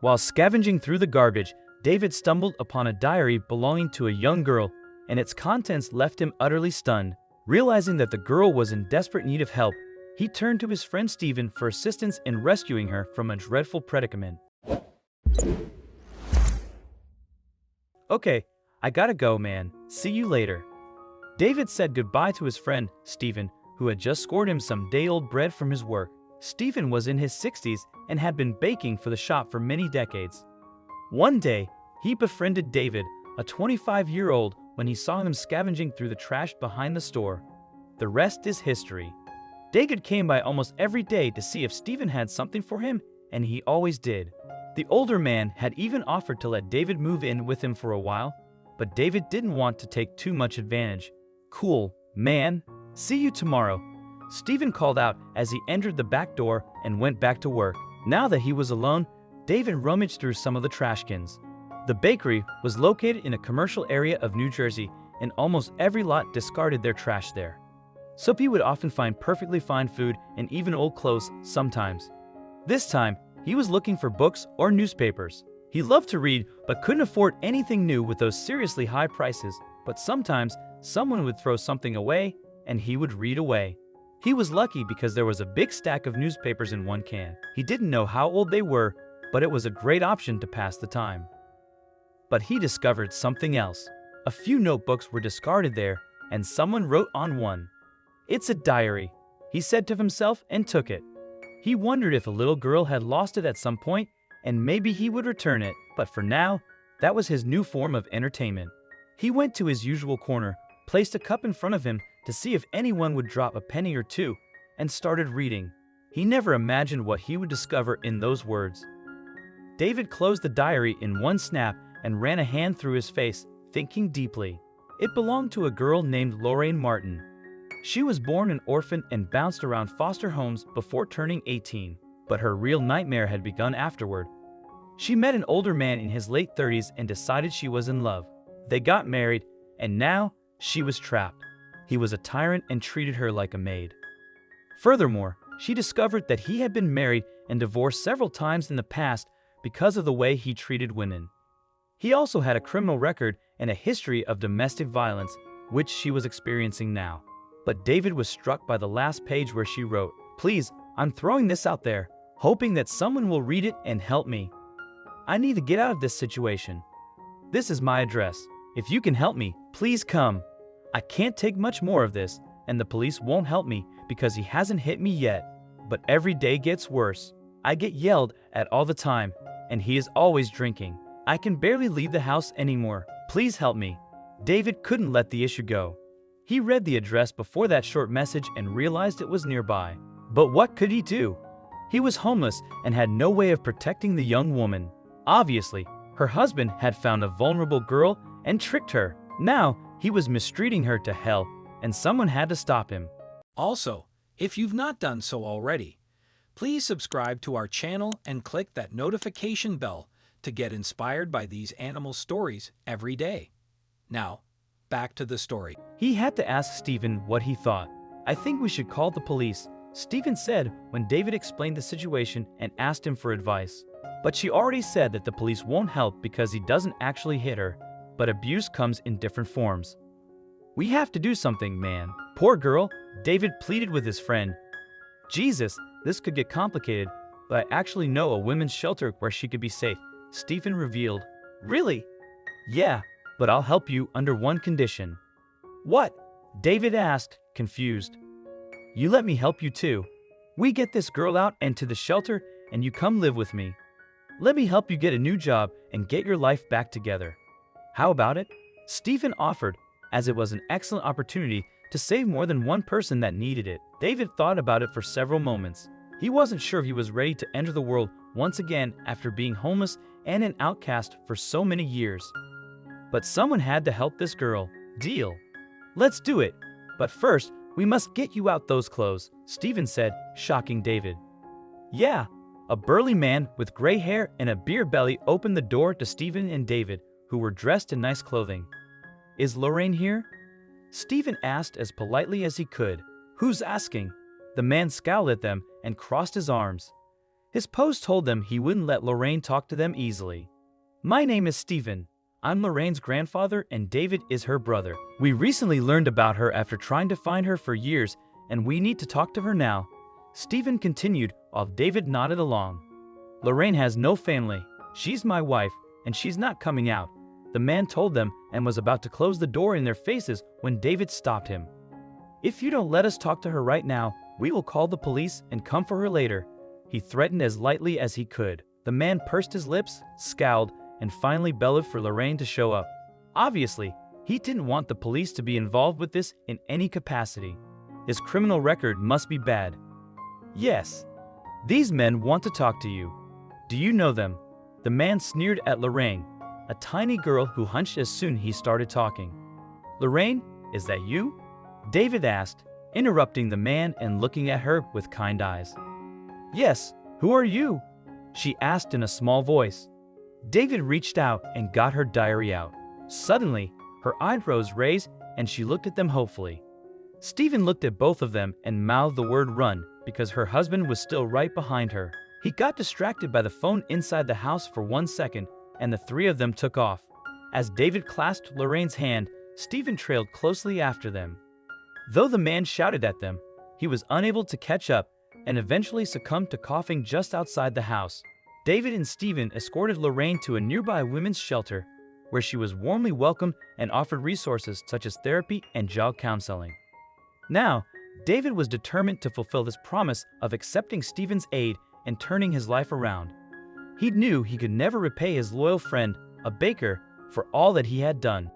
While scavenging through the garbage, David stumbled upon a diary belonging to a young girl, and its contents left him utterly stunned. Realizing that the girl was in desperate need of help, he turned to his friend Stephen for assistance in rescuing her from a dreadful predicament. "Okay, I gotta go, man. See you later." David said goodbye to his friend, Stephen, who had just scored him some day-old bread from his work. Stephen was in his 60s and had been baking for the shop for many decades. One day, he befriended David, a 25-year-old, when he saw him scavenging through the trash behind the store. The rest is history. David came by almost every day to see if Stephen had something for him, and he always did. The older man had even offered to let David move in with him for a while, but David didn't want to take too much advantage. "Cool, man. See you tomorrow," Stephen called out as he entered the back door and went back to work. Now that he was alone, David rummaged through some of the trash cans. The bakery was located in a commercial area of New Jersey, and almost every lot discarded their trash there. So he would often find perfectly fine food and even old clothes sometimes. This time, he was looking for books or newspapers. He loved to read but couldn't afford anything new with those seriously high prices, but sometimes someone would throw something away and he would read away. He was lucky because there was a big stack of newspapers in one can. He didn't know how old they were, but it was a great option to pass the time. But he discovered something else. A few notebooks were discarded there, and someone wrote on one. "It's a diary," he said to himself and took it. He wondered if a little girl had lost it at some point, and maybe he would return it, but for now, that was his new form of entertainment. He went to his usual corner, placed a cup in front of him to see if anyone would drop a penny or two, and started reading. He never imagined what he would discover in those words. David closed the diary in one snap and ran a hand through his face, thinking deeply. It belonged to a girl named Lorraine Martin. She was born an orphan and bounced around foster homes before turning 18, but her real nightmare had begun afterward. She met an older man in his late 30s and decided she was in love. They got married, and now she was trapped. He was a tyrant and treated her like a maid. Furthermore, she discovered that he had been married and divorced several times in the past because of the way he treated women. He also had a criminal record and a history of domestic violence, which she was experiencing now. But David was struck by the last page where she wrote, "Please, I'm throwing this out there, hoping that someone will read it and help me. I need to get out of this situation. This is my address. If you can help me, please come. I can't take much more of this, and the police won't help me because he hasn't hit me yet. But every day gets worse. I get yelled at all the time, and he is always drinking. I can barely leave the house anymore. Please help me." David couldn't let the issue go. He read the address before that short message and realized it was nearby. But what could he do? He was homeless and had no way of protecting the young woman. Obviously, her husband had found a vulnerable girl and tricked her. Now, he was mistreating her to hell, and someone had to stop him. Also, if you've not done so already, please subscribe to our channel and click that notification bell to get inspired by these animal stories every day. Now, back to the story. He had to ask Stephen what he thought. "I think we should call the police," Stephen said when David explained the situation and asked him for advice. But she already said that the police won't help because he doesn't actually hit her, but abuse comes in different forms. "We have to do something, man. Poor girl," David pleaded with his friend. "Jesus, this could get complicated, but I actually know a women's shelter where she could be safe," Stephen revealed. "Really?" "Yeah, but I'll help you under one condition." "What?" David asked, confused. "You let me help you too. We get this girl out and to the shelter, and you come live with me. Let me help you get a new job and get your life back together. How about it?" Stephen offered, as it was an excellent opportunity to save more than one person that needed it. David thought about it for several moments. He wasn't sure if he was ready to enter the world once again after being homeless and an outcast for so many years. But someone had to help this girl. Deal. "Let's do it. But first, we must get you out those clothes," Stephen said, shocking David. "Yeah." A burly man with gray hair and a beer belly opened the door to Stephen and David, who were dressed in nice clothing. "Is Lorraine here?" Stephen asked as politely as he could. "Who's asking?" The man scowled at them and crossed his arms. His pose told them he wouldn't let Lorraine talk to them easily. "My name is Stephen. I'm Lorraine's grandfather and David is her brother. We recently learned about her after trying to find her for years and we need to talk to her now." Stephen continued while David nodded along. "Lorraine has no family. She's my wife and she's not coming out," the man told them and was about to close the door in their faces when David stopped him. "If you don't let us talk to her right now, we will call the police and come for her later," he threatened as lightly as he could. The man pursed his lips, scowled, and finally bellowed for Lorraine to show up. Obviously, he didn't want the police to be involved with this in any capacity. His criminal record must be bad. "Yes. These men want to talk to you. Do you know them?" The man sneered at Lorraine, a tiny girl who hunched as soon as he started talking. "Lorraine, is that you?" David asked, interrupting the man and looking at her with kind eyes. "Yes, who are you?" she asked in a small voice. David reached out and got her diary out. Suddenly, her eyebrows raised and she looked at them hopefully. Stephen looked at both of them and mouthed the word "run" because her husband was still right behind her. He got distracted by the phone inside the house for 1 second and the three of them took off. As David clasped Lorraine's hand, Stephen trailed closely after them. Though the man shouted at them, he was unable to catch up and eventually succumbed to coughing just outside the house. David and Stephen escorted Lorraine to a nearby women's shelter, where she was warmly welcomed and offered resources such as therapy and job counseling. Now, David was determined to fulfill this promise of accepting Stephen's aid and turning his life around. He knew he could never repay his loyal friend, a baker, for all that he had done.